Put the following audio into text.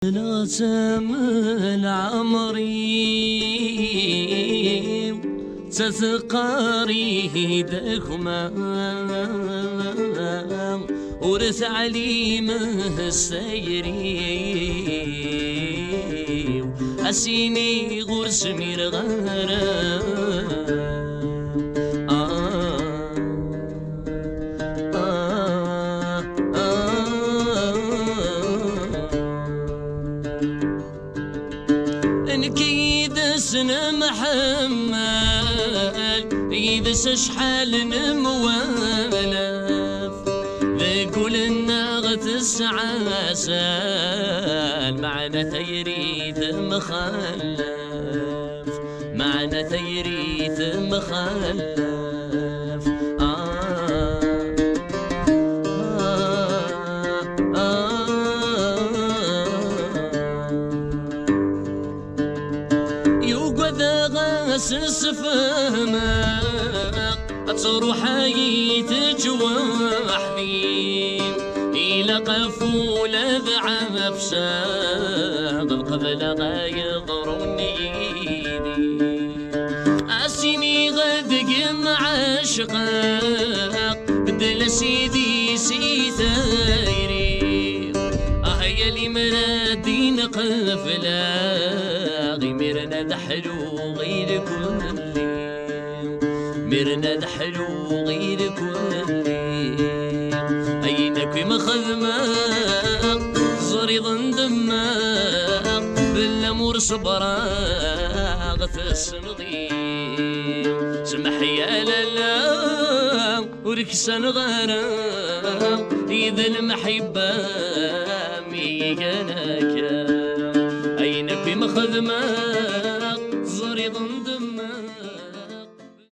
لازم العمري تذكري دكما ورث عليمه السيري أسيني غرس من غرام سنة محمل إذا شحال نموالف ذكول النغت السعاسال معنا ثيريث مخلف معنا ثيريث مخلف غاسس فهمك تروح يتجوحني إلى قفول ذعب ساق قبل غيضرني أسيني غدق معشقك بدل سيدي سيثيري أهيا لي مرادين قفلا غيمرنا دحلو غير كل مرنا دحلو غير كل أينك مخذمة زريض دماء بالأمور صبراغ السنضي سمح يا لالا وركسن غرام إذا المحبة ميقناك أينك مخذمة زريض دماء